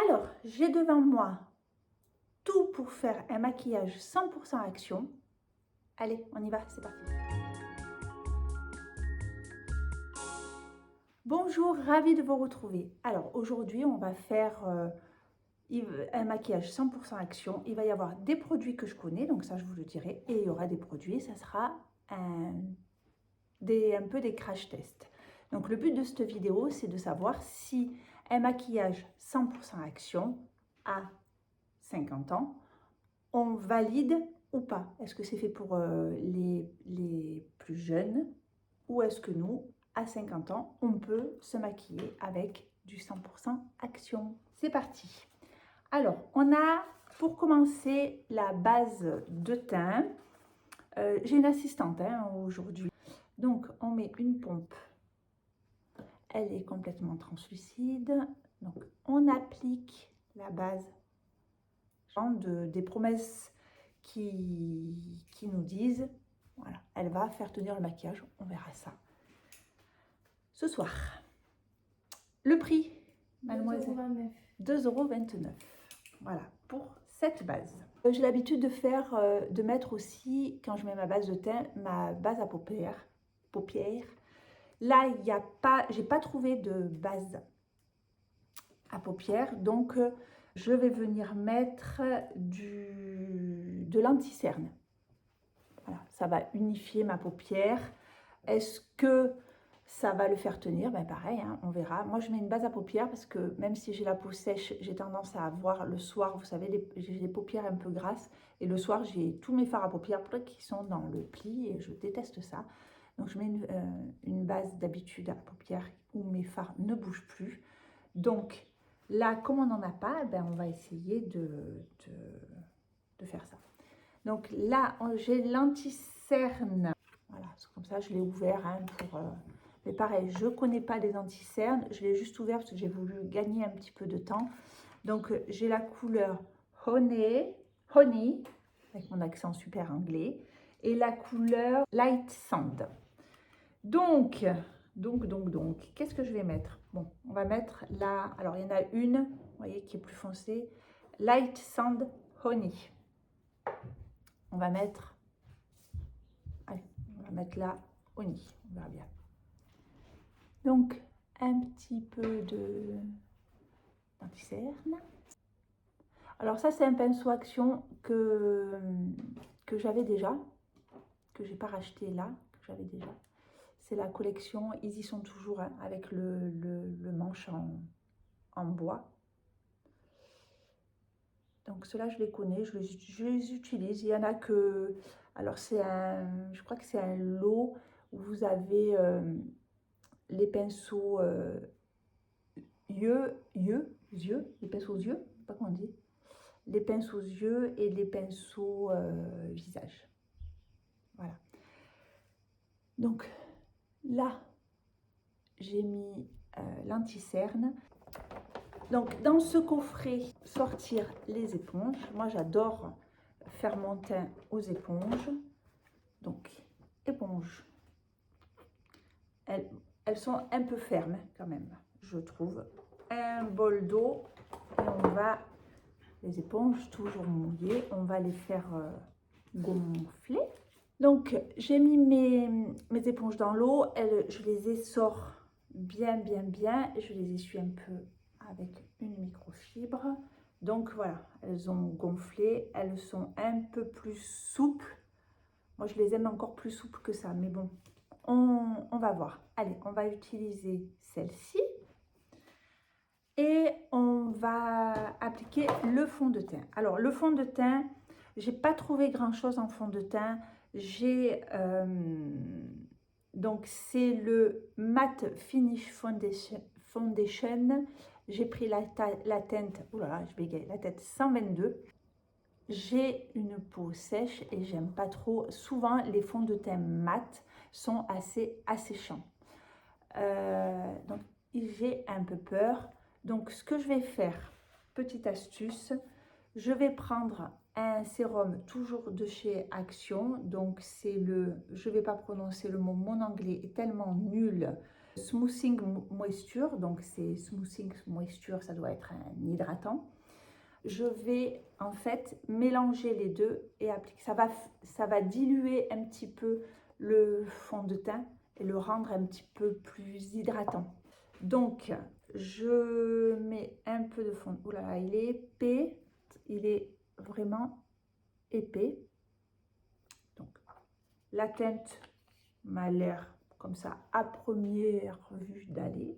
Alors, j'ai devant moi tout pour faire un maquillage 100% action. Allez, on y va, c'est parti. Bonjour, ravie de vous retrouver. Alors, aujourd'hui, on va faire un maquillage 100% action. Il va y avoir des produits que je connais, donc ça, je vous le dirai. Et il y aura des produits, ça sera un peu des crash tests. Donc, le but de cette vidéo, c'est de savoir si un maquillage 100% action à 50 ans, on valide ou pas. Est-ce que c'est fait pour les plus jeunes ou est-ce que nous, à 50 ans, on peut se maquiller avec du 100% action? C'est parti. Alors, on a pour commencer la base de teint. J'ai une assistante aujourd'hui. Donc, on met une pompe. Elle est complètement translucide. Donc, on applique la base des promesses qui nous disent, voilà, elle va faire tenir le maquillage. On verra ça ce soir. Le prix, mademoiselle, 2,29 €. Voilà, pour cette base. J'ai l'habitude de faire, de mettre aussi, quand je mets ma base de teint, ma base à paupières. Là, il n'y a pas, j'ai pas trouvé de base à paupières, donc je vais venir mettre de l'anti-cerne. Voilà, ça va unifier ma paupière. Est-ce que ça va le faire tenir? Ben pareil, hein, on verra. Moi, je mets une base à paupières parce que même si j'ai la peau sèche, j'ai tendance à avoir le soir, vous savez, j'ai les paupières un peu grasses. Et le soir, j'ai tous mes fards à paupières qui sont dans le pli et je déteste ça. Donc, je mets une base d'habitude à paupières où mes fards ne bougent plus. Donc, là, comme on n'en a pas, ben, on va essayer de faire ça. Donc là, j'ai l'anti-cerne. Voilà, c'est comme ça, je l'ai ouvert pour... mais pareil, je ne connais pas les anti-cernes. Je l'ai juste ouvert parce que j'ai voulu gagner un petit peu de temps. Donc, j'ai la couleur Honey, avec mon accent super anglais. Et la couleur Light Sand. Donc, qu'est-ce que je vais mettre? Bon, on va mettre là... Alors, il y en a une, vous voyez, qui est plus foncée. Light Sand Honey. On va mettre... Allez, on va mettre là Honey. On verra bien. Donc, un petit peu d'anti-cerne. Alors ça, c'est un pinceau action que j'avais déjà, que j'ai pas racheté là, que j'avais déjà. C'est la collection, ils y sont toujours hein, avec le manche en bois. Donc ceux-là, je les connais, je les utilise. Il y en a que... Alors c'est un... Je crois que c'est un lot où vous avez les pinceaux yeux, les pinceaux aux yeux, je sais pas comment on dit. Les pinceaux aux yeux et les pinceaux visage. Voilà. Donc là, j'ai mis l'anti-cerne. Donc dans ce coffret, sortir les éponges. Moi, j'adore faire mon teint aux éponges. Donc, éponges. Elles sont un peu fermes quand même, je trouve. Un bol d'eau et on va... Les éponges toujours mouillées, on va les faire gonfler. Donc, j'ai mis mes éponges dans l'eau. Je les essore bien. Je les essuie un peu avec une microfibre. Donc, voilà, elles ont gonflé. Elles sont un peu plus souples. Moi, je les aime encore plus souples que ça. Mais bon, on va voir. Allez, on va utiliser celle-ci. Et on va appliquer le fond de teint. Alors, le fond de teint, j'ai pas trouvé grand-chose en fond de teint. J'ai... donc, c'est le Matte Finish Foundation. J'ai pris la teinte... Ouh là là, je bégaye. La teinte 122. J'ai une peau sèche et j'aime pas trop. Souvent, les fonds de teint mat sont assez asséchants. Donc, j'ai un peu peur. Donc, ce que je vais faire, petite astuce, je vais prendre un sérum toujours de chez Action. Donc, c'est le, je ne vais pas prononcer le mot, mon anglais est tellement nul. Smoothing Moisture, donc c'est Smoothing Moisture, ça doit être un hydratant. Je vais en fait mélanger les deux et appliquer. Ça va diluer un petit peu le fond de teint et le rendre un petit peu plus hydratant. Donc, je mets un peu de fond. Ouh là là, il est épais. Il est vraiment épais. Donc, la teinte m'a l'air comme ça à première vue d'aller.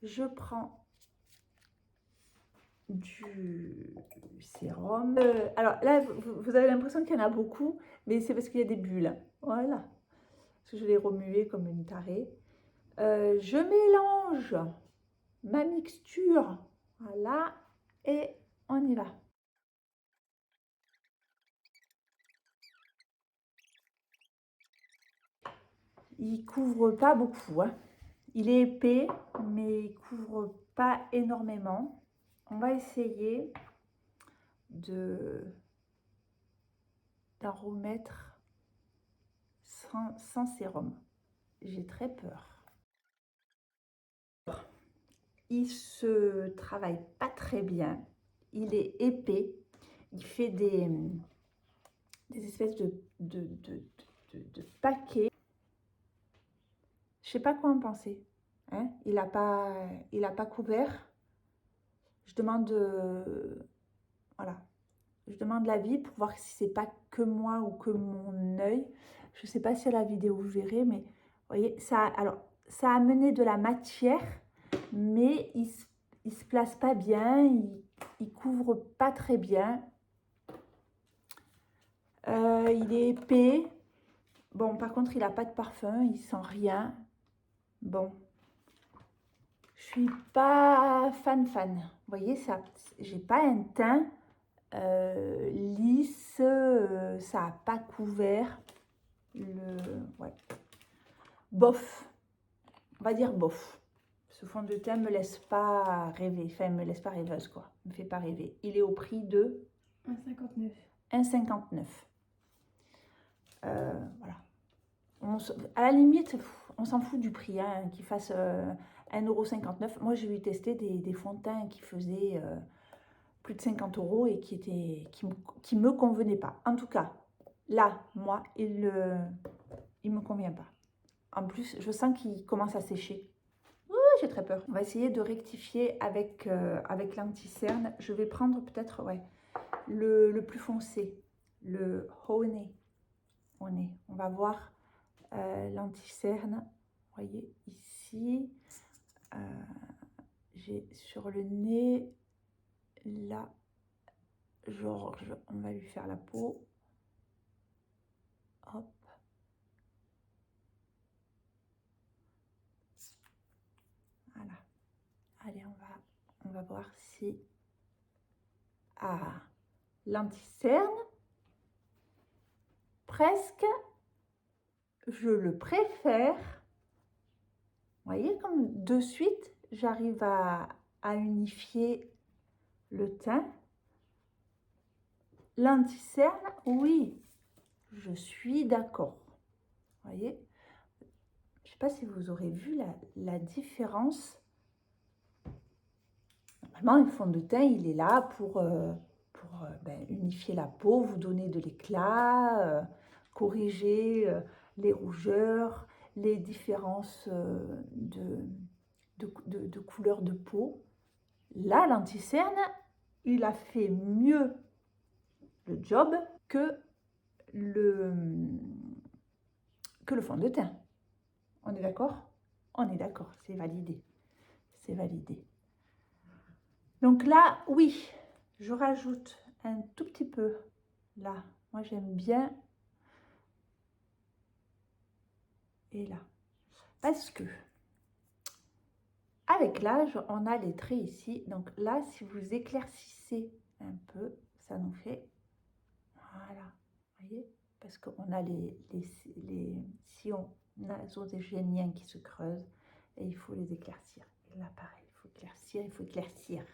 Je prends du sérum. Alors là, vous avez l'impression qu'il y en a beaucoup, mais c'est parce qu'il y a des bulles. Voilà. Parce que je l'ai remué comme une tarée. Je mélange ma mixture. Voilà. Et on y va. Il couvre pas beaucoup, hein. Il est épais, mais il couvre pas énormément. On va essayer d'en remettre sans sérum. J'ai très peur. Il se travaille pas très bien. Il est épais. Il fait des espèces de paquets. Je sais pas quoi en penser. Hein, il a pas couvert. Je demande, voilà, je demande l'avis pour voir si c'est pas que moi ou que mon œil. Je sais pas si à la vidéo vous verrez, mais vous voyez, ça a amené de la matière, mais il se place pas bien, il couvre pas très bien. Il est épais. Bon, par contre, il n'a pas de parfum, il sent rien. Bon, je suis pas fan. Vous voyez, ça, j'ai pas un teint lisse, ça n'a pas couvert ouais. Bof, on va dire bof. Ce fond de teint me laisse pas rêver, enfin, me laisse pas rêveuse, quoi. Me fait pas rêver. Il est au prix de 1,59. 1,59. Voilà. À la limite, on s'en fout du prix, hein, qu'il fasse 1,59 €. Moi, j'ai eu testé des fonds de teint qui faisaient plus de 50 € et qui me convenaient pas. En tout cas, là, moi, il me convient pas. En plus, je sens qu'il commence à sécher. J'ai très peur. On va essayer de rectifier avec l'anti-cerne. Je vais prendre peut-être le plus foncé, le Honey. On va voir l'anti-cerne. Vous voyez ici, j'ai sur le nez, là, Georges, on va lui faire la peau. Hop. Voilà. Allez, on va voir si... Ah, l'anti-cerne, presque, je le préfère. Vous voyez, comme de suite, j'arrive à unifier le teint. L'anti-cerne, oui, je suis d'accord. Vous voyez, je ne sais pas si vous aurez vu la différence. Normalement, le fond de teint, il est là pour unifier la peau, vous donner de l'éclat, corriger les rougeurs, les différences de couleur de peau. Là, l'anti-cerne, il a fait mieux le job que le fond de teint. On est d'accord? On est d'accord, c'est validé. C'est validé. Donc là, oui, je rajoute un tout petit peu là. Moi, j'aime bien. Et là. Parce que avec l'âge, on a les traits ici. Donc là, si vous éclaircissez un peu, ça nous fait... Voilà. Vous voyez? Parce qu'on a les sillons nasogéniens qui se creusent et il faut les éclaircir. Et là, pareil, il faut éclaircir, il faut éclaircir.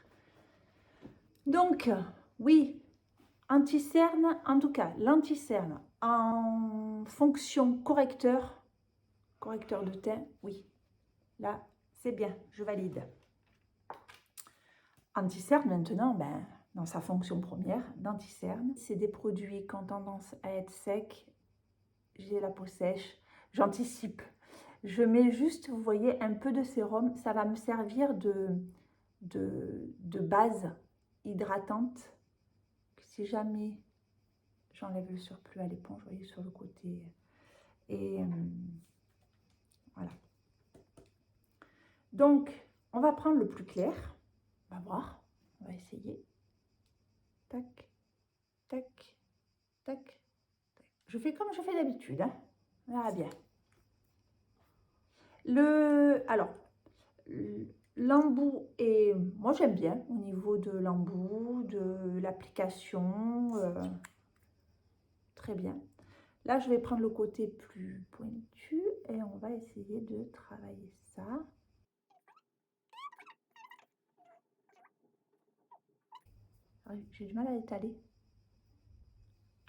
Donc, oui, anti-cerne, en tout cas, l'anti-cerne en fonction correcteur de teint, oui. Là, c'est bien, je valide. Anti-cerne maintenant, ben, dans sa fonction première, d'anti-cerne. C'est des produits qui ont tendance à être secs. J'ai la peau sèche, j'anticipe. Je mets juste, vous voyez, un peu de sérum. Ça va me servir de base hydratante. Si jamais j'enlève le surplus à l'éponge, vous voyez, sur le côté. Et voilà. Donc, on va prendre le plus clair. On va voir. On va essayer. Tac, tac, tac. Je fais comme je fais d'habitude. Hein. On verra bien. Alors, l'embout est... Moi, j'aime bien au niveau de l'embout, de l'application. Très bien. Là, je vais prendre le côté plus pointu et on va essayer de travailler ça. J'ai du mal à étaler.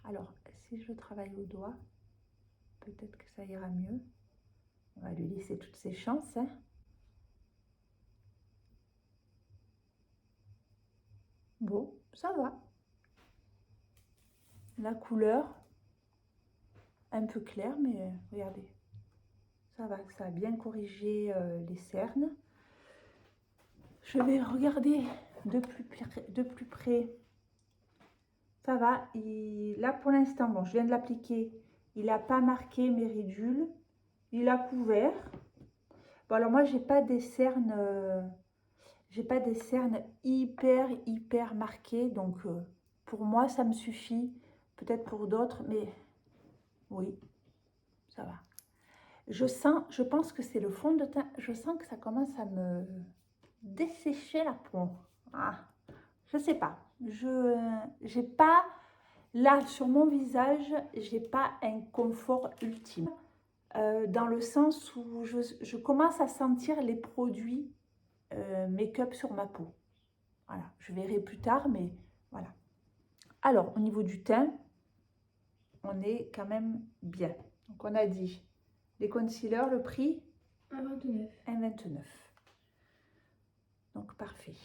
Alors, si je travaille au doigt, peut-être que ça ira mieux. On va lui laisser toutes ses chances. Hein. Bon, ça va. La couleur, un peu claire, mais regardez. Ça va, ça a bien corrigé les cernes. Je vais regarder de plus près. Ça va. Là, pour l'instant, bon, je viens de l'appliquer. Il n'a pas marqué mes ridules. Il a couvert. Bon, alors moi, j'ai pas des cernes hyper marquées. Donc, pour moi, ça me suffit. Peut-être pour d'autres, mais oui, ça va. Je pense que c'est le fond de teint. Je sens que ça commence à me dessécher la peau. Ah, je sais pas. J'ai pas, là, sur mon visage, j'ai pas un confort ultime. Dans le sens où je commence à sentir les produits make-up sur ma peau. Voilà, je verrai plus tard, mais voilà. Alors, au niveau du teint, on est quand même bien. Donc, on a dit les concealers, le prix 1,29. 1,29. Donc, parfait.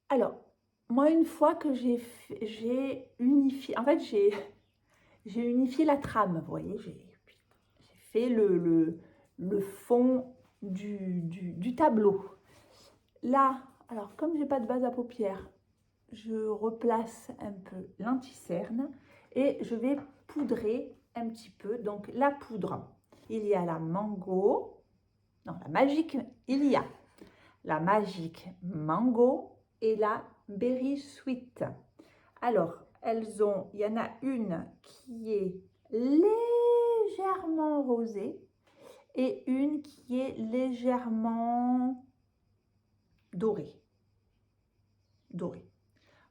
Alors, moi, une fois que j'ai unifié, en fait, j'ai unifié la trame, vous voyez, j'ai fait le fond du tableau. Là, alors, comme j'ai pas de base à paupières, je replace un peu l'anti-cerne et je vais poudrer un petit peu. Donc, la poudre, il y a la mango, non, la magique, il y a la magique mango et la berry sweet. Alors, il y en a une qui est légèrement rosée et une qui est légèrement dorée.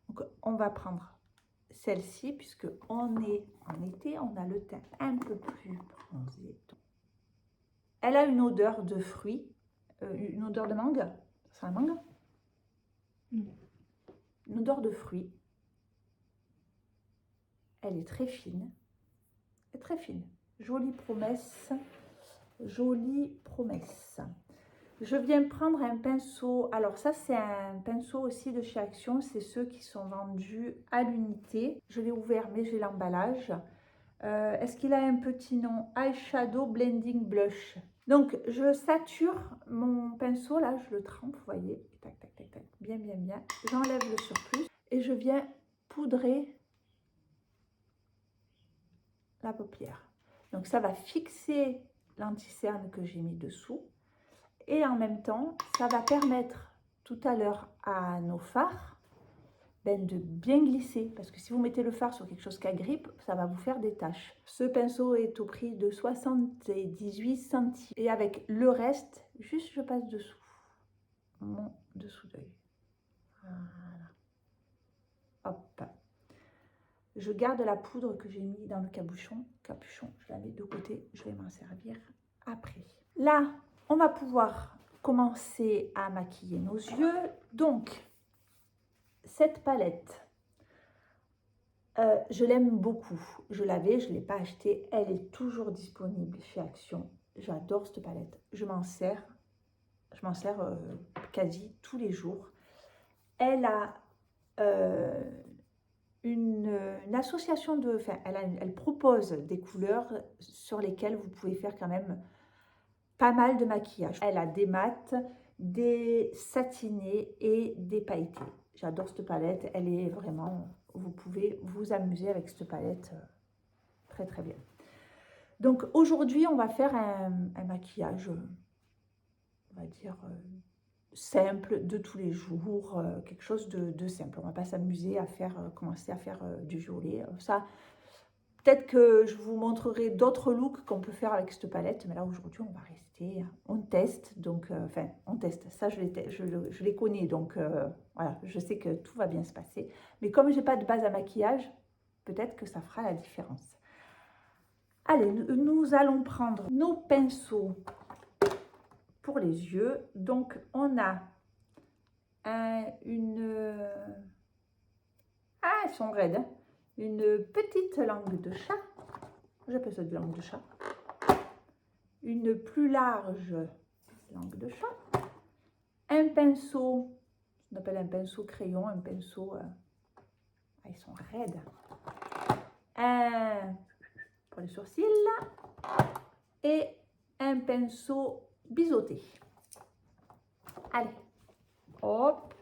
Donc, on va prendre celle-ci puisque on est en été, on a le teint un peu plus bronzé. Elle a une odeur de fruits, une odeur de mangue. Ça sent la mangue? Une odeur de fruits. Elle est très fine. Très fine. Jolie promesse. Jolie promesse. Je viens prendre un pinceau. Alors ça, c'est un pinceau aussi de chez Action. C'est ceux qui sont vendus à l'unité. Je l'ai ouvert, mais j'ai l'emballage. Est-ce qu'il a un petit nom? Eyeshadow Blending Blush. Donc, je sature mon pinceau. Là, je le trempe, vous voyez. Tac, tac, tac, tac. Bien, bien, bien. J'enlève le surplus. Et je viens poudrer la paupière. Donc, ça va fixer l'anti-cerne que j'ai mis dessous. Et en même temps, ça va permettre tout à l'heure à nos fards de bien glisser. Parce que si vous mettez le fard sur quelque chose qui agrippe, ça va vous faire des taches. Ce pinceau est au prix de 78 centimes. Et avec le reste, juste je passe dessous. Mon dessous d'œil. Voilà. Hop. Je garde la poudre que j'ai mis dans le capuchon. Je la mets de côté. Je vais m'en servir après. Là, on va pouvoir commencer à maquiller nos yeux. Donc, cette palette, je l'aime beaucoup. Je l'avais, je ne l'ai pas achetée. Elle est toujours disponible chez Action. J'adore cette palette. Je m'en sers Je m'en sers quasi tous les jours. Elle a une association de... Enfin, elle propose des couleurs sur lesquelles vous pouvez faire quand même pas mal de maquillage. Elle a des mats, des satinés et des pailletés. J'adore cette palette. Elle est vraiment... Vous pouvez vous amuser avec cette palette très très bien. Donc aujourd'hui, on va faire un maquillage, on va dire, simple, de tous les jours, quelque chose de simple. On ne va pas s'amuser à faire, commencer à faire du violet. Ça, peut-être que je vous montrerai d'autres looks qu'on peut faire avec cette palette, mais là aujourd'hui, on va rester, on teste. Donc, enfin, on teste. Ça, je les connais, donc voilà, je sais que tout va bien se passer. Mais comme je n'ai pas de base à maquillage, peut-être que ça fera la différence. Allez, nous allons prendre nos pinceaux pour les yeux. Donc, on a Ah, elles sont raides. Hein. Une petite langue de chat. J'appelle ça de langue de chat. Une plus large langue de chat. Un pinceau, on appelle un pinceau crayon, un pinceau... ils sont raides. Un pour les sourcils. Et un pinceau biseauté. Allez, hop.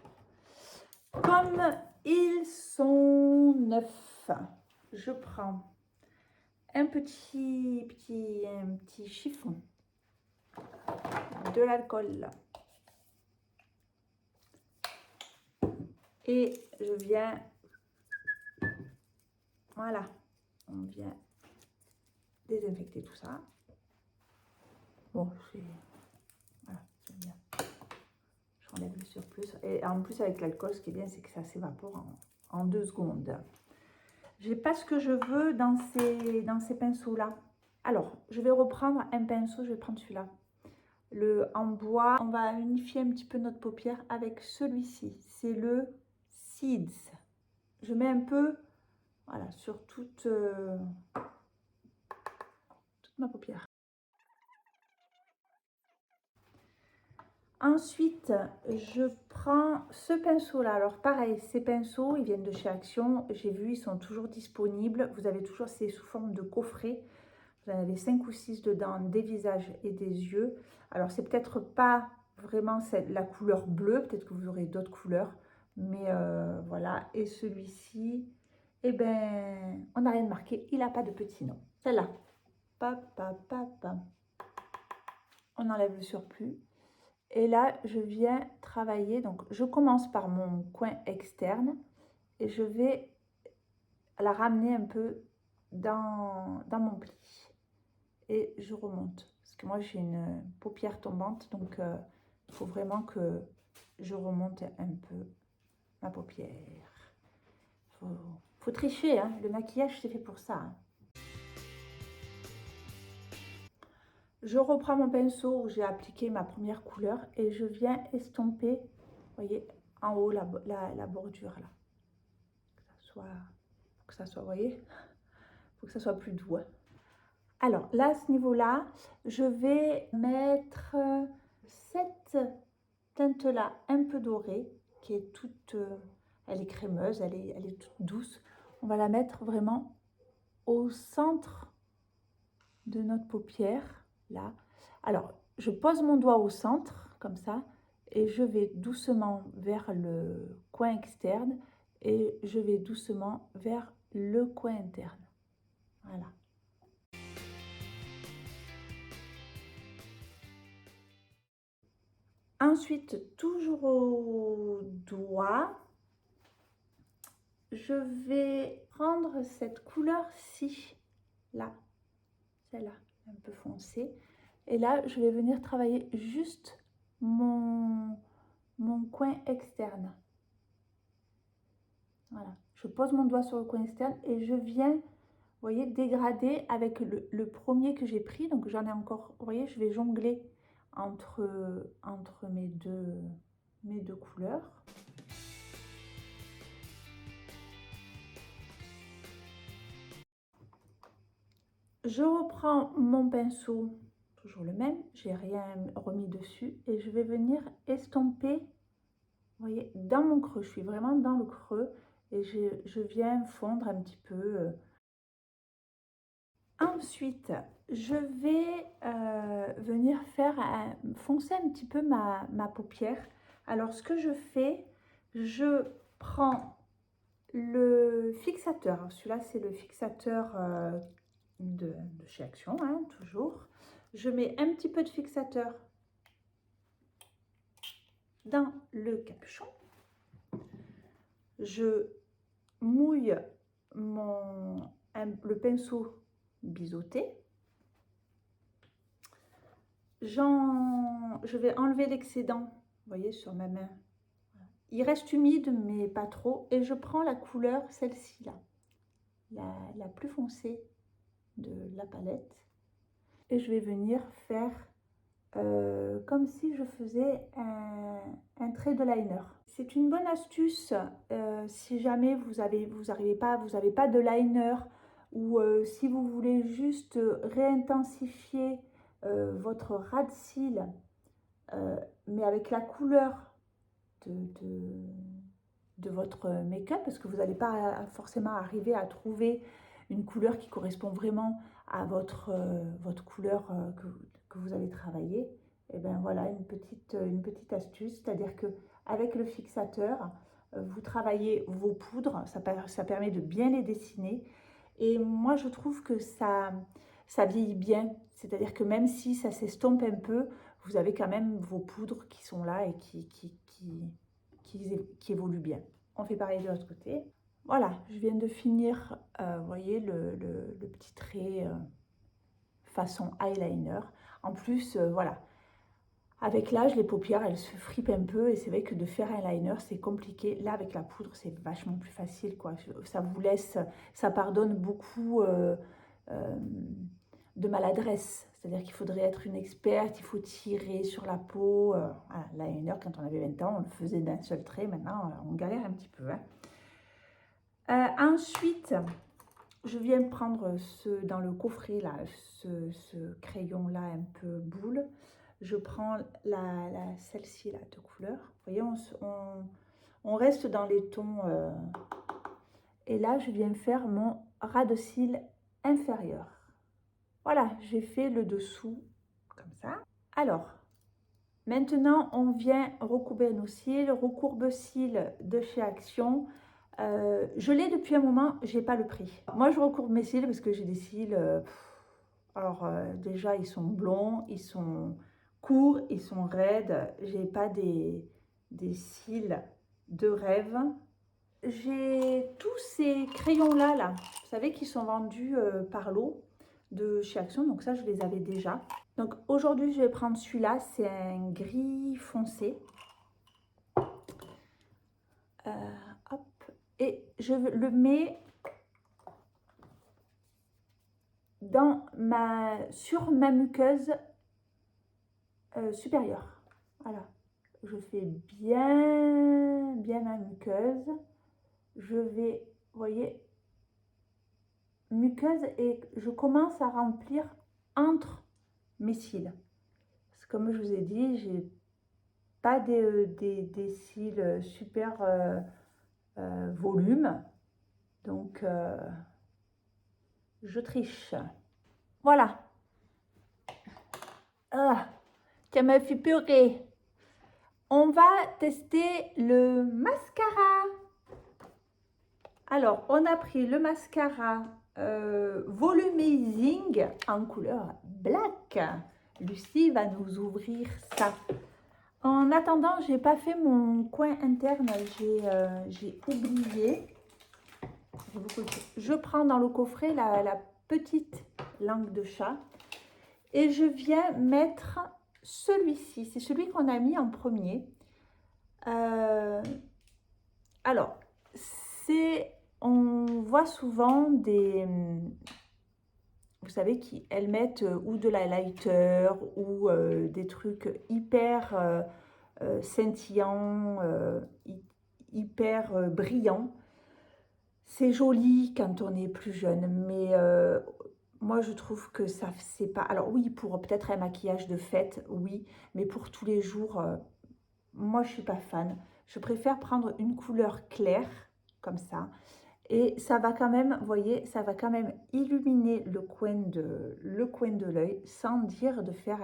Comme ils sont neufs, je prends un petit chiffon, de l'alcool et je viens, voilà, on vient désinfecter tout ça. Bon, voilà, j'aime bien. J'enlève le surplus. Et en plus, avec l'alcool, ce qui est bien, c'est que ça s'évapore en 2 secondes. Je n'ai pas ce que je veux dans ces pinceaux-là. Alors, je vais reprendre un pinceau, je vais prendre celui-là. En bois, on va unifier un petit peu notre paupière avec celui-ci. C'est le Seeds. Je mets un peu, voilà, sur toute ma paupière. Ensuite, je prends ce pinceau-là. Alors pareil, ces pinceaux, ils viennent de chez Action. J'ai vu, ils sont toujours disponibles. Vous avez toujours, c'est sous forme de coffret. Vous en avez 5 ou 6 dedans, des visages et des yeux. Alors, c'est peut-être pas vraiment la couleur bleue. Peut-être que vous aurez d'autres couleurs. Mais voilà. Et celui-ci, eh ben, on n'a rien de marqué. Il n'a pas de petit nom. Celle-là. On enlève le surplus. Et là, je viens travailler. Donc, je commence par mon coin externe. Et je vais la ramener un peu dans mon pli. Et je remonte. Parce que moi, j'ai une paupière tombante. Donc, il faut vraiment que je remonte un peu ma paupière. Faut tricher, hein. Le maquillage, c'est fait pour ça. Hein. Je reprends mon pinceau où j'ai appliqué ma première couleur et je viens estomper, vous voyez, en haut la bordure là. Que ça soit, vous voyez, faut que ça soit plus doux. Hein. Alors là, à ce niveau-là, je vais mettre cette teinte-là un peu dorée, qui est toute, elle est crémeuse, elle est toute douce. On va la mettre vraiment au centre de notre paupière, là. Alors, je pose mon doigt au centre, comme ça, et je vais doucement vers le coin externe, et je vais doucement vers le coin interne. Voilà. Ensuite, toujours au doigt, je vais prendre cette couleur-ci, là, celle-là, un peu foncée. Et là, je vais venir travailler juste mon coin externe. Voilà, je pose mon doigt sur le coin externe et je viens, vous voyez, dégrader avec le premier que j'ai pris. Donc j'en ai encore, vous voyez, je vais jongler entre mes deux couleurs. Je reprends mon pinceau, toujours le même, j'ai rien remis dessus et je vais venir estomper, vous voyez, dans mon creux, je suis vraiment dans le creux et je viens fondre un petit peu. Ensuite, je vais venir foncer un petit peu ma paupière. Alors, ce que je fais, je prends le fixateur. Celui-là, c'est le fixateur de chez Action, hein, toujours. Je mets un petit peu de fixateur dans le capuchon. Je mouille le pinceau biseauté. Je vais enlever l'excédent, vous voyez, sur ma main. Il reste humide, mais pas trop. Et je prends la couleur, celle-ci là, la plus foncée de la palette. Et je vais venir faire comme si je faisais un trait de liner. C'est une bonne astuce si jamais vous n'avez pas de liner ou si vous voulez juste réintensifier votre ras de cils, mais avec la couleur de votre make-up, parce que vous n'allez pas forcément arriver à trouver une couleur qui correspond vraiment à votre couleur que vous allez travailler. Et bien voilà une petite astuce, c'est-à-dire que avec le fixateur, vous travaillez vos poudres, ça permet de bien les dessiner. Et moi, je trouve que ça vieillit bien, c'est-à-dire que même si ça s'estompe un peu, vous avez quand même vos poudres qui sont là et qui évoluent bien. On fait pareil de l'autre côté. Voilà, je viens de finir, vous voyez, le petit trait façon eyeliner. En plus, voilà, avec l'âge, les paupières, elles se fripent un peu et c'est vrai que de faire un liner, c'est compliqué. Là, avec la poudre, c'est vachement plus facile, quoi. Ça vous laisse, ça pardonne beaucoup de maladresse. C'est-à-dire qu'il faudrait être une experte, il faut tirer sur la peau. Voilà, liner, quand on avait 20 ans, on le faisait d'un seul trait. Maintenant, on galère un petit peu. Hein. Ensuite, je viens prendre dans le coffret, là, ce crayon-là un peu boule. Je prends celle-ci là de couleur. Vous voyez, on reste dans les tons. Et là, je viens faire mon ras de cils inférieur. Voilà, j'ai fait le dessous comme ça. Alors, maintenant, on vient recourber nos cils. Recourbe-cils de chez Action. Je l'ai depuis un moment, j'ai pas le prix. Moi, je recourbe mes cils parce que j'ai des cils. Déjà, ils sont blonds, ils sont courts, ils sont raides. J'ai pas des cils de rêve. J'ai tous ces crayons-là, vous savez, qui sont vendus par lot de chez Action. Donc ça, je les avais déjà. Donc aujourd'hui, je vais prendre celui-là. C'est un gris foncé. Hop. Et je le mets sur ma muqueuse supérieure. Voilà. Je fais bien ma muqueuse. Je vais, vous voyez, muqueuse et je commence à remplir entre mes cils. Parce que comme je vous ai dit, j'ai pas des cils super volume. Donc, je triche. Voilà. Ah, ça m'a fait pleurer. On va tester le mascara. Alors, on a pris le mascara Volumizing en couleur black. Lucie va nous ouvrir ça. En attendant, j'ai pas fait mon coin interne, j'ai oublié. Je prends dans le coffret la petite langue de chat et je viens mettre celui-ci. C'est celui qu'on a mis en premier. Alors, on voit souvent vous savez, elles mettent ou de l'highlighter ou des trucs hyper scintillants, hyper brillants. C'est joli quand on est plus jeune, mais moi, je trouve que ça, c'est pas... Alors oui, pour peut-être un maquillage de fête, oui, mais pour tous les jours, moi, je suis pas fan. Je préfère prendre une couleur claire, comme ça, et ça va quand même, vous voyez, ça va quand même illuminer le coin de l'œil, sans dire de faire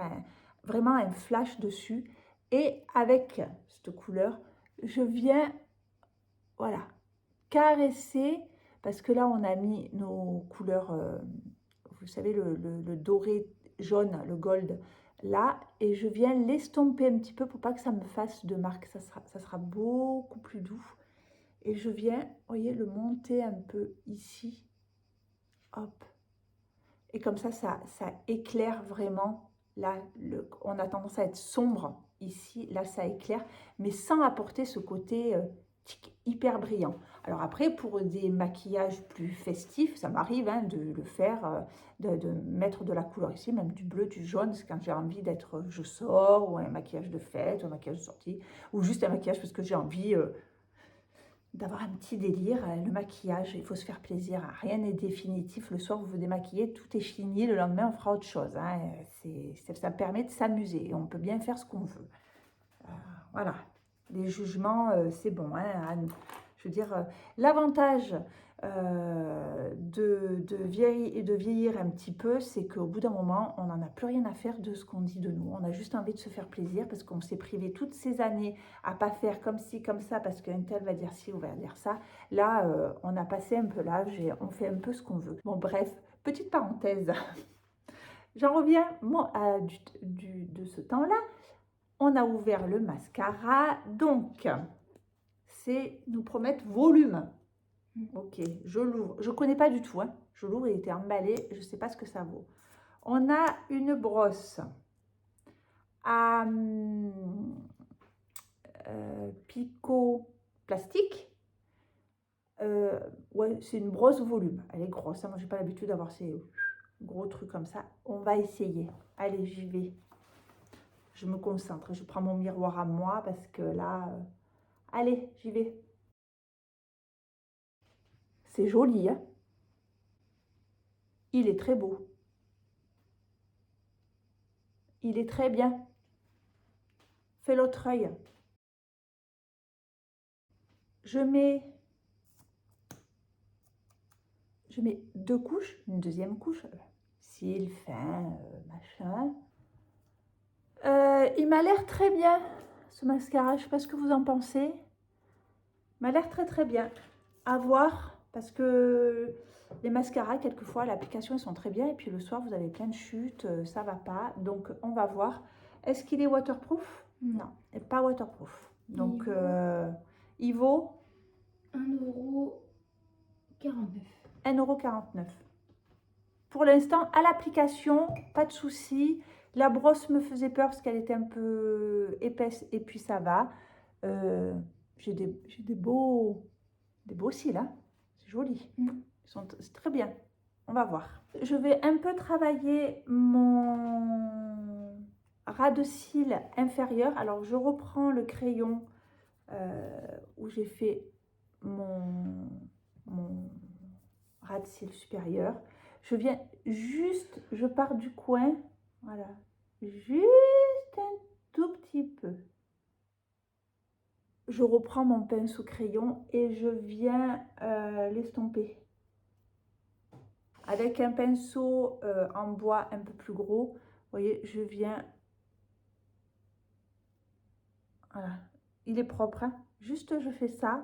vraiment un flash dessus. Et avec cette couleur, je viens, voilà, caresser, parce que là, on a mis nos couleurs, vous savez, le doré jaune, le gold, là, et je viens l'estomper un petit peu pour pas que ça me fasse de marque, ça sera beaucoup plus doux. Et je viens, vous voyez, le monter un peu ici, hop. Et comme ça éclaire vraiment. Là, on a tendance à être sombre ici, là, ça éclaire, mais sans apporter ce côté hyper brillant. Alors après, pour des maquillages plus festifs, ça m'arrive hein, de le faire, de mettre de la couleur ici, même du bleu, du jaune, c'est quand j'ai envie d'être, je sors, ou un maquillage de fête, ou un maquillage de sortie, ou juste un maquillage parce que j'ai envie d'avoir un petit délire. Le maquillage, il faut se faire plaisir, rien n'est définitif. Le soir, vous vous démaquillez, tout est fini, le lendemain, on fera autre chose. Hein. Ça permet de s'amuser, on peut bien faire ce qu'on veut. Voilà, les jugements, c'est bon. Hein. Je veux dire, l'avantage de vieillir un petit peu, c'est qu'au bout d'un moment, on n'en a plus rien à faire de ce qu'on dit de nous. On a juste envie de se faire plaisir parce qu'on s'est privé toutes ces années à pas faire comme ci, comme ça, parce qu'un tel va dire ci ou va dire ça. Là, on a passé un peu l'âge et on fait un peu ce qu'on veut. Bon, bref, petite parenthèse. J'en reviens moi, de ce temps-là. On a ouvert le mascara, donc c'est nous promettre volume. Ok, je l'ouvre. Je ne connais pas du tout. Hein. Je l'ouvre, il était emballé. Je ne sais pas ce que ça vaut. On a une brosse à picot plastique. Ouais, c'est une brosse volume. Elle est grosse. Hein. Moi, j'ai pas l'habitude d'avoir ces gros trucs comme ça. On va essayer. Allez, j'y vais. Je me concentre. Je prends mon miroir à moi parce que là... Allez, j'y vais. C'est joli, hein? Il est très beau. Il est très bien. Fais l'autre œil. Je mets 2 couches, une deuxième couche, cils, fin, machin. Il m'a l'air très bien, ce mascara. Je ne sais pas ce que vous en pensez. Il m'a l'air très très bien. À voir, parce que les mascaras, quelquefois, l'application, ils sont très bien. Et puis le soir, vous avez plein de chutes, ça ne va pas. Donc, on va voir. Est-ce qu'il est waterproof? Non, il n'est pas waterproof. Donc, il vaut 1,49 €. 1,49 €. Pour l'instant, à l'application, pas de souci. La brosse me faisait peur parce qu'elle était un peu épaisse et puis ça va. J'ai des beaux cils, hein. C'est joli. C'est très bien. On va voir. Je vais un peu travailler mon ras de cils inférieur. Alors, je reprends le crayon où j'ai fait mon ras de cils supérieur. Je viens juste, je pars du coin, voilà, juste un tout petit peu. Je reprends mon pinceau crayon et je viens l'estomper. Avec un pinceau en bois un peu plus gros, vous voyez, je viens, voilà, il est propre, hein. Juste je fais ça.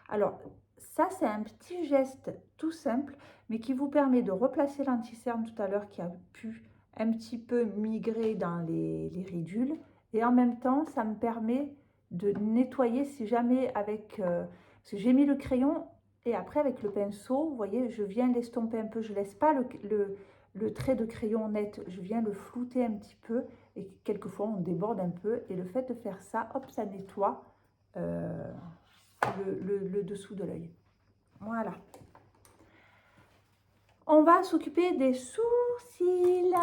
Alors, ça c'est un petit geste tout simple, mais qui vous permet de replacer l'anti-cerne tout à l'heure qui a pu un petit peu migrer dans les ridules. Et en même temps, ça me permet de nettoyer si jamais avec... parce que j'ai mis le crayon et après avec le pinceau, vous voyez, je viens l'estomper un peu. Je ne laisse pas le trait de crayon net, je viens le flouter un petit peu. Et quelquefois, on déborde un peu. Et le fait de faire ça, hop, ça nettoie le dessous de l'œil. Voilà. On va s'occuper des sourcils.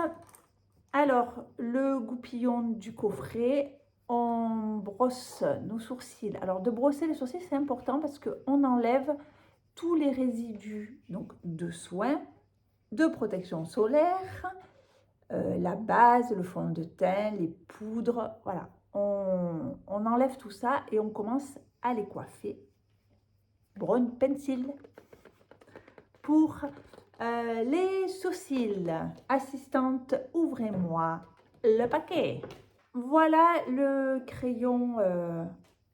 Alors, le goupillon du coffret, on brosse nos sourcils. Alors, de brosser les sourcils, c'est important parce qu'on enlève tous les résidus donc, de soins de protection solaire, la base, le fond de teint, les poudres, voilà. On enlève tout ça et on commence à les coiffer. Brown pencil. Pour les sourcils, assistante, ouvrez-moi le paquet. Voilà le crayon.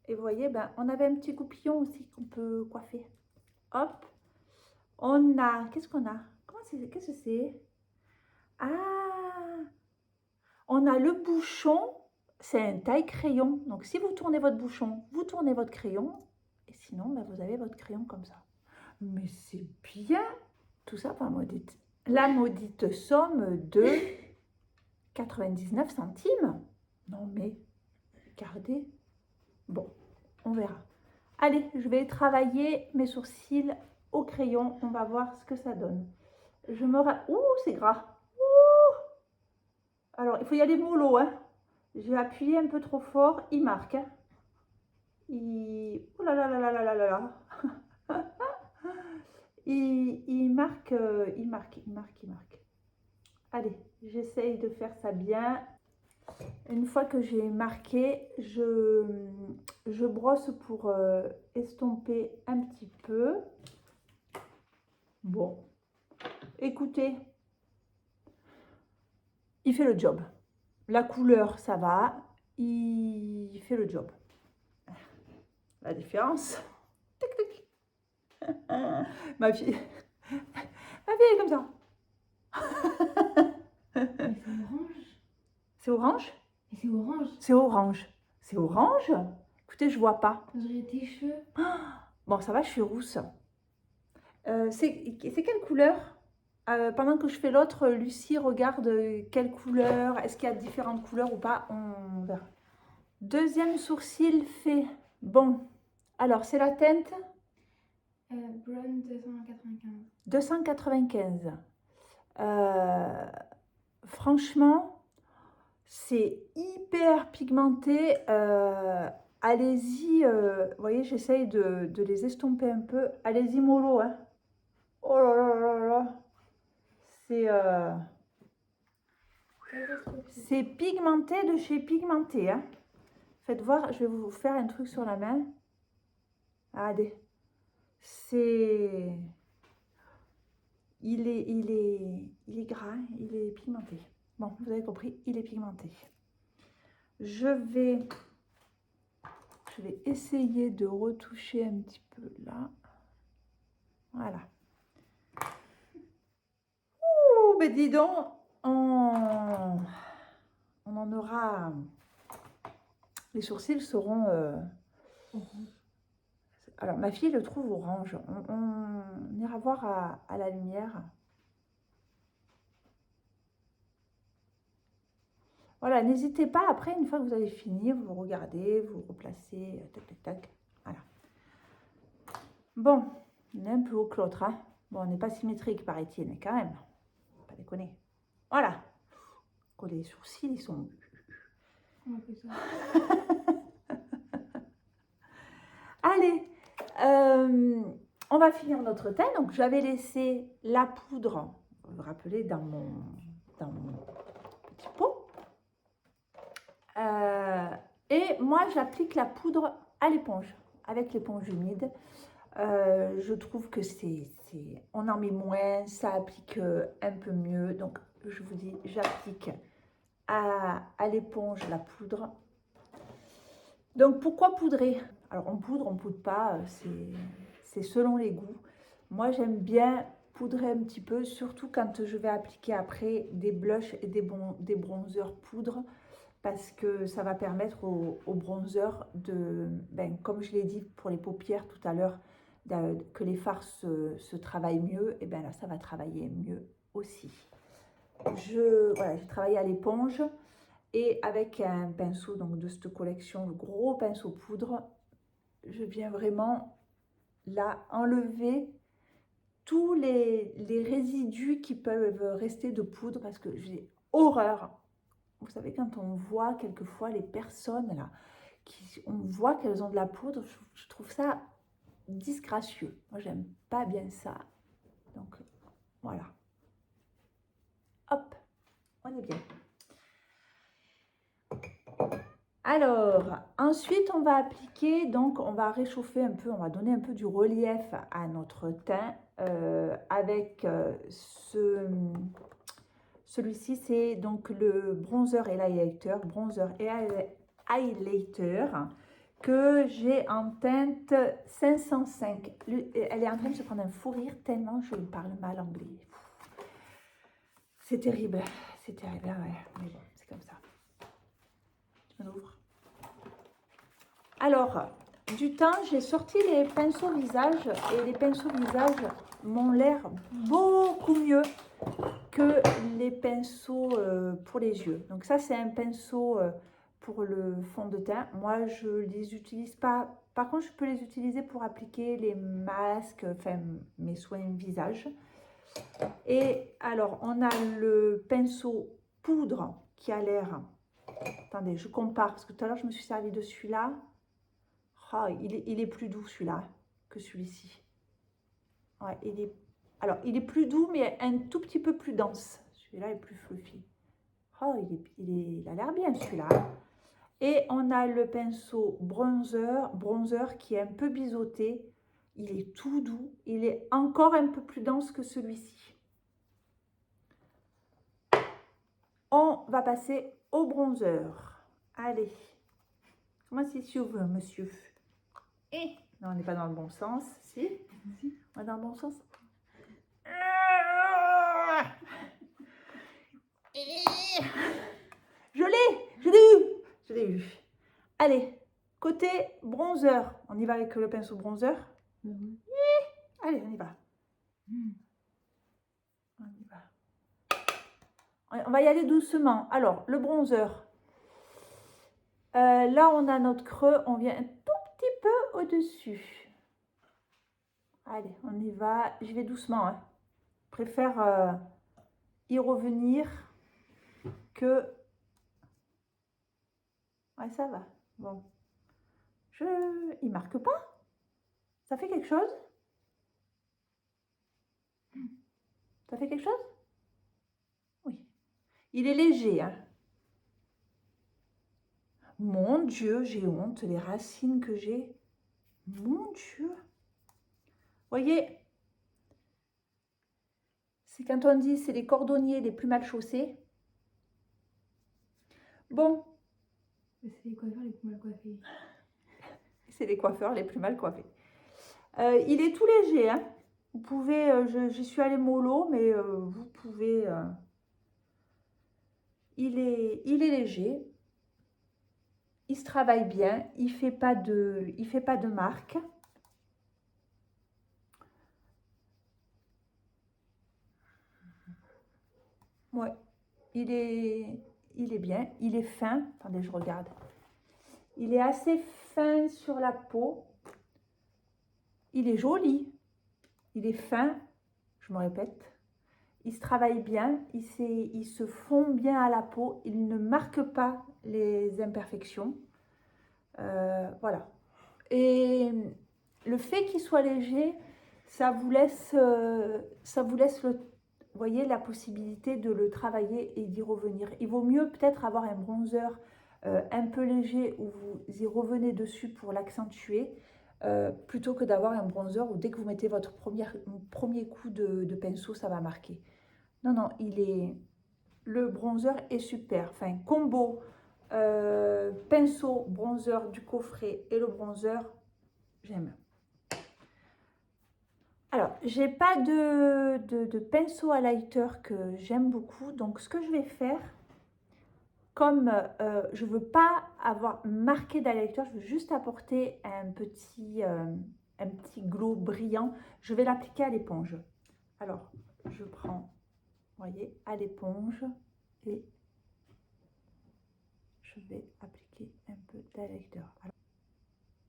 Et vous voyez, ben, on avait un petit goupillon aussi qu'on peut coiffer. Hop. On a, qu'est-ce qu'on a? Qu'est-ce que c'est? Ah, on a le bouchon, c'est un taille-crayon. Donc, si vous tournez votre bouchon, vous tournez votre crayon. Et sinon, ben, vous avez votre crayon comme ça. Mais c'est bien tout ça par maudite. La maudite somme de 99 centimes. Non mais, regardez. Bon, on verra. Allez, je vais travailler mes sourcils au crayon. On va voir ce que ça donne. Je me... Ouh, c'est gras. Ouh. Alors, il faut y aller mollo, hein. J'ai appuyé un peu trop fort. Il marque. Hein. Oh là là là là là là là. Il marque. Allez, j'essaye de faire ça bien. Une fois que j'ai marqué, je brosse pour estomper un petit peu. Bon, écoutez, il fait le job. La couleur, ça va. Il fait le job. La différence. Tic, tic. Ma fille est comme ça. C'est orange? C'est orange. C'est orange. C'est orange? Écoutez, je vois pas. On dirait tes cheveux. Bon, ça va, je suis rousse. C'est quelle couleur? Pendant que je fais l'autre, Lucie regarde quelle couleur. Est-ce qu'il y a différentes couleurs ou pas? On verra. Deuxième sourcil fait. Bon, alors c'est la teinte Brown 295. 295. Franchement, c'est hyper pigmenté. Allez-y, vous voyez, j'essaye de les estomper un peu. Allez-y, mollo. Hein. Oh là là là là. C'est pigmenté de chez Pigmenté. Hein. Faites voir, je vais vous faire un truc sur la main. Regardez. Il est gras, il est pigmenté. Bon, vous avez compris, il est pigmenté. Je vais essayer de retoucher un petit peu là. Voilà. Ouh, ben dis donc, on en aura... Les sourcils seront... Alors, ma fille le trouve orange. On ira voir à la lumière. Voilà, n'hésitez pas, après, une fois que vous avez fini, vous regardez, vous replacez, tac, tac, tac. Voilà. Bon, on est un peu haut que l'autre. Hein. Bon, on n'est pas symétrique, paraît-il, mais quand même. Pas déconner. Voilà. Quand les sourcils, ils sont... On fait ça. Allez, on va finir notre teint. Donc, j'avais laissé la poudre, vous vous rappelez, dans mon petit pot. Et moi, j'applique la poudre à l'éponge, avec l'éponge humide. Je trouve que on en met moins, ça applique un peu mieux. Donc, je vous dis, j'applique à l'éponge la poudre. Donc, pourquoi poudrer? Alors, on poudre pas, c'est selon les goûts. Moi, j'aime bien poudrer un petit peu, surtout quand je vais appliquer après des blushs et des bronzers poudre, parce que ça va permettre au bronzer de, ben, comme je l'ai dit pour les paupières tout à l'heure, que les fards se travaillent mieux, et bien là, ça va travailler mieux aussi. Voilà, j'ai travaillé à l'éponge et avec un pinceau donc, de cette collection, le gros pinceau poudre, je viens vraiment là enlever tous les résidus qui peuvent rester de poudre parce que j'ai horreur. Vous savez, quand on voit quelquefois les personnes là, on voit qu'elles ont de la poudre, je trouve ça disgracieux. Moi, j'aime pas bien ça. Donc, voilà. Regardez bien. Alors, ensuite, on va appliquer, donc on va réchauffer un peu, on va donner un peu du relief à notre teint avec celui-ci, c'est donc le bronzer et l'highlighter, que j'ai en teinte 505. Elle est en train de se prendre un fou rire tellement je parle mal anglais. C'est terrible, ah ouais, mais bon, c'est comme ça. On ouvre. Alors, du temps, j'ai sorti les pinceaux visage et les pinceaux visage m'ont l'air beaucoup mieux que les pinceaux pour les yeux. Donc ça, c'est un pinceau pour le fond de teint. Moi, je ne les utilise pas. Par contre, je peux les utiliser pour appliquer les masques, enfin mes soins visage. Et alors, on a le pinceau poudre qui a l'air... Attendez, je compare parce que tout à l'heure, je me suis servi de celui-là. Oh, il est plus doux celui-là que celui-ci. Ouais, alors, il est plus doux, mais un tout petit peu plus dense. Celui-là est plus fluffy. Oh, il a l'air bien celui-là. Et on a le pinceau bronzer qui est un peu biseauté. Il est tout doux. Il est encore un peu plus dense que celui-ci. On va passer au bronzer. Allez. Comment c'est si vous, monsieur? Et non, on n'est pas dans le bon sens. Si? On est dans le bon sens. Je l'ai eu. Allez, côté bronzer, on y va avec le pinceau bronzer. Allez, on y va. On y va. On va y aller doucement. Alors, le bronzer. Là, on a notre creux. On vient un tout petit peu au-dessus. Allez, on y va. Je vais doucement. Hein. Je préfère y revenir que... Ouais, ça va. Bon. Il marque pas. Ça fait quelque chose? Ça fait quelque chose? Oui. Il est léger. Hein. Mon Dieu, j'ai honte. Les racines que j'ai. Mon Dieu. Voyez, c'est quand on dit c'est les cordonniers les plus mal chaussés. Bon. C'est les coiffeurs les plus mal coiffés. C'est les coiffeurs les plus mal coiffés. Il est tout léger. Hein. Vous pouvez, j'y suis allée mollo, mais vous pouvez... il est léger. Il se travaille bien. Il fait pas de marque. Ouais, il est bien, il est fin. Attendez, je regarde. Il est assez fin sur la peau. Il est joli. Il est fin, je me répète. Il se travaille bien, il se fond bien à la peau. Il ne marque pas les imperfections. Voilà. Et le fait qu'il soit léger, ça vous laisse voyez, la possibilité de le travailler et d'y revenir. Il vaut mieux peut-être avoir un bronzer un peu léger où vous y revenez dessus pour l'accentuer plutôt que d'avoir un bronzer où dès que vous mettez votre premier coup de pinceau, ça va marquer. Non, non, le bronzer est super. Enfin, combo pinceau, bronzer du coffret et le bronzer, j'aime. Alors, j'ai pas de pinceau à lighter que j'aime beaucoup. Donc, ce que je vais faire, comme je ne veux pas avoir marqué d'highlighter, je veux juste apporter un petit glow brillant, je vais l'appliquer à l'éponge. Alors, je prends, vous voyez, à l'éponge et je vais appliquer un peu d'highlighter.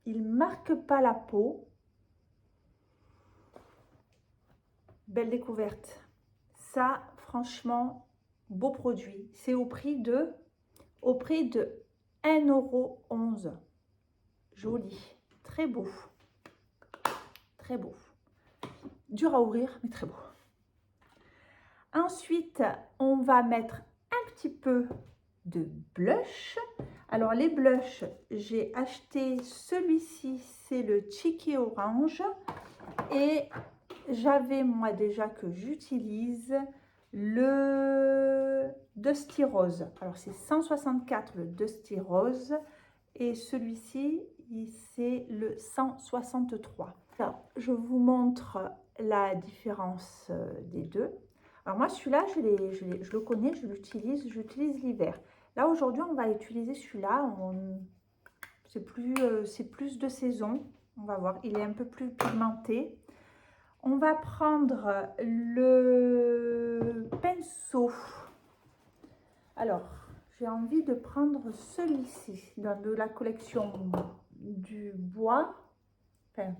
Il ne marque pas la peau. Belle découverte. Ça, franchement, beau produit. C'est au prix de 1,11 €. Joli. Très beau. Très beau. Dur à ouvrir, mais très beau. Ensuite, on va mettre un petit peu de blush. Alors les blushs, j'ai acheté celui-ci, c'est le Cheeky Orange. Et j'avais moi déjà que j'utilise le Dusty Rose. Alors c'est 164 le Dusty Rose et celui-ci c'est le 163. Alors je vous montre la différence des deux. Alors moi celui-là je le connais, je l'utilise l'hiver. Là aujourd'hui on va utiliser celui-là, c'est plus de saison. On va voir, il est un peu plus pigmenté. On va prendre le pinceau. Alors, j'ai envie de prendre celui-ci, de la collection du bois. Enfin,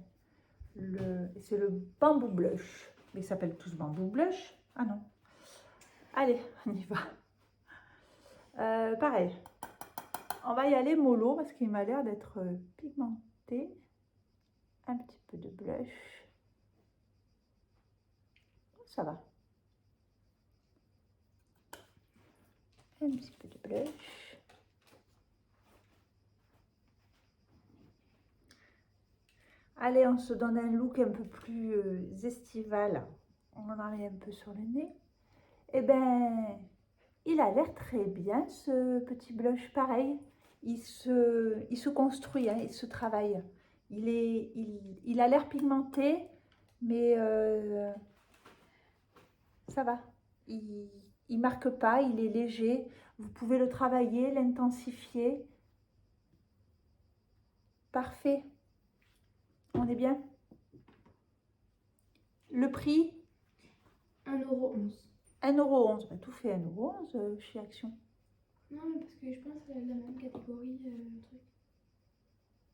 c'est le Bamboo Blush. Mais ils s'appellent tous Bamboo Blush. Ah non. Allez, on y va. Pareil. On va y aller mollo parce qu'il m'a l'air d'être pigmenté. Un petit peu de blush. Ça va. Un petit peu de blush. Allez, on se donne un look un peu plus estival. On en met un peu sur le nez. Eh ben, il a l'air très bien ce petit blush. Pareil, il se construit, hein, il se travaille. Il a l'air pigmenté, mais ça va. Il marque pas, il est léger. Vous pouvez le travailler, l'intensifier. Parfait. On est bien. Le prix 1,11 €. 1,11 €. Bah, tout fait 1,11 € chez Action. Non, mais parce que je pense que c'est la même catégorie truc.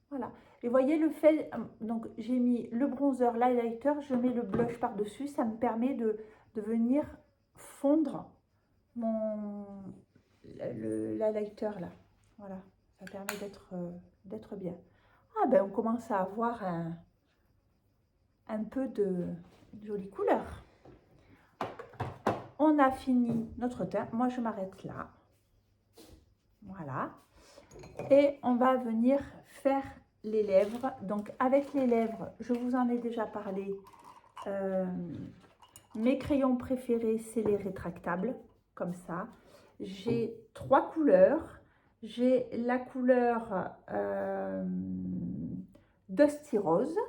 Voilà. Et voyez le fait, donc j'ai mis le bronzer, l'highlighter, je mets le blush par-dessus. Ça me permet de venir fondre l'highlighter là. Voilà. Ça permet d'être bien. Ah ben on commence à avoir un peu de jolies couleurs. On a fini notre teint. Moi, je m'arrête là. Voilà. Et on va venir faire les lèvres. Donc, avec les lèvres, je vous en ai déjà parlé. Mes crayons préférés, c'est les rétractables, comme ça. J'ai 3 couleurs. J'ai la couleur Dusty Rose.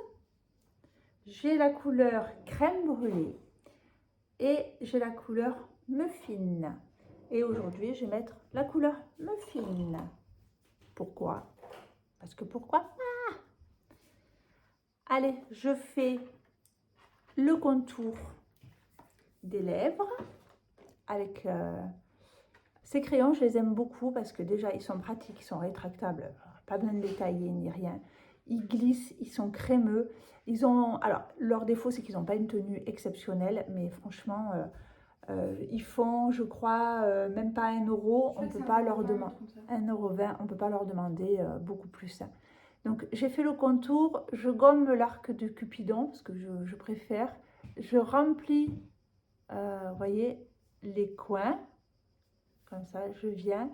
J'ai la couleur crème brûlée. Et j'ai la couleur Muffin. Et aujourd'hui, je vais mettre la couleur Muffin. Pourquoi? Parce que pourquoi pas? Allez, je fais le contour des lèvres avec ces crayons. Je les aime beaucoup parce que déjà, ils sont pratiques, ils sont rétractables. Pas besoin de les tailler ni rien. Ils glissent, ils sont crémeux. Ils ont, alors, leur défaut, c'est qu'ils n'ont pas une tenue exceptionnelle, mais franchement, ils font, je crois, même pas 1 €. On ne peut pas leur demander 1,20 €. On ne peut pas leur demander beaucoup plus. Donc, j'ai fait le contour. Je gomme l'arc de Cupidon parce que je préfère. Je remplis, vous voyez, les coins. Comme ça, je viens.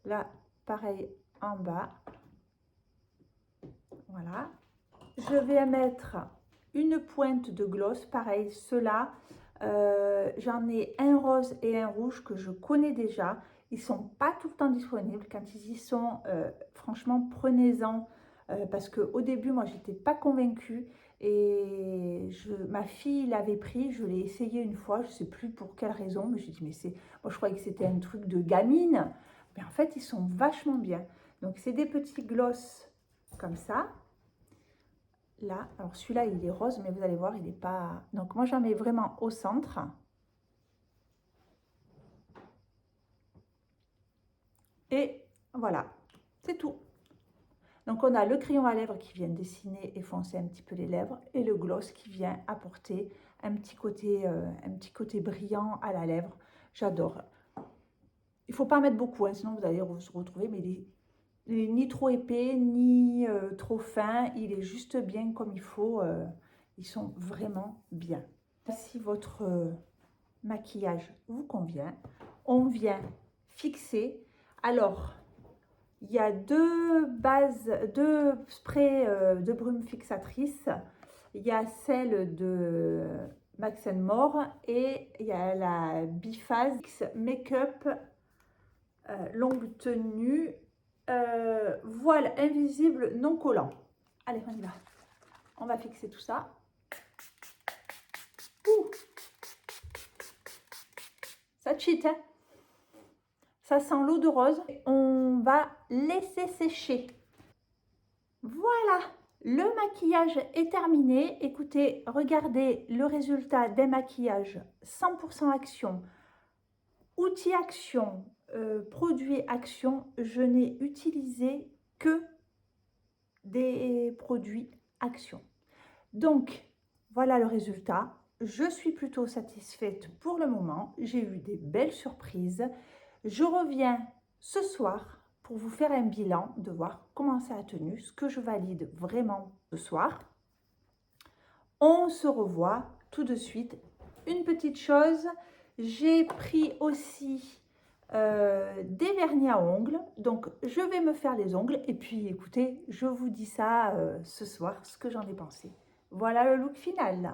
Là, pareil, en bas. Voilà. Je vais mettre une pointe de gloss. Pareil, ceux-là, j'en ai un rose et un rouge que je connais déjà. Ils ne sont pas tout le temps disponibles. Quand ils y sont, franchement, prenez-en. Parce qu'au début, moi, j'étais pas convaincue. Et ma fille l'avait pris. Je l'ai essayé une fois. Je ne sais plus pour quelle raison. Mais j'ai dit, mais c'est... Moi, je croyais que c'était un truc de gamine. Mais en fait, ils sont vachement bien. Donc, c'est des petits gloss comme ça. Là, alors celui-là, il est rose, mais vous allez voir, il n'est pas... Donc, moi, j'en mets vraiment au centre. Et voilà, c'est tout. Donc, on a le crayon à lèvres qui vient dessiner et foncer un petit peu les lèvres. Et le gloss qui vient apporter un petit côté brillant à la lèvre. J'adore. Il ne faut pas en mettre beaucoup, hein, sinon vous allez se retrouver, mais il n'est ni trop épais, ni trop fin. Il est juste bien comme il faut. Ils sont vraiment bien. Si votre maquillage vous convient, on vient fixer. Alors, il y a deux sprays de brume fixatrice. Il y a celle de Max More et il y a la Biphase Make-up longue tenue voile invisible non collant. Allez, on y va. On va fixer tout ça. Ouh. Ça cheat, hein? Ça sent l'eau de rose. On va laisser sécher. Voilà, le maquillage est terminé. Écoutez, regardez le résultat des maquillages 100% action, outils action, produits action. Je n'ai utilisé que des produits action. Donc, voilà le résultat. Je suis plutôt satisfaite pour le moment. J'ai eu des belles surprises. Je reviens ce soir pour vous faire un bilan, de voir comment ça a tenu, ce que je valide vraiment ce soir. On se revoit tout de suite. Une petite chose, j'ai pris aussi des vernis à ongles, donc je vais me faire les ongles et puis écoutez, je vous dis ça ce soir, ce que j'en ai pensé. Voilà le look final.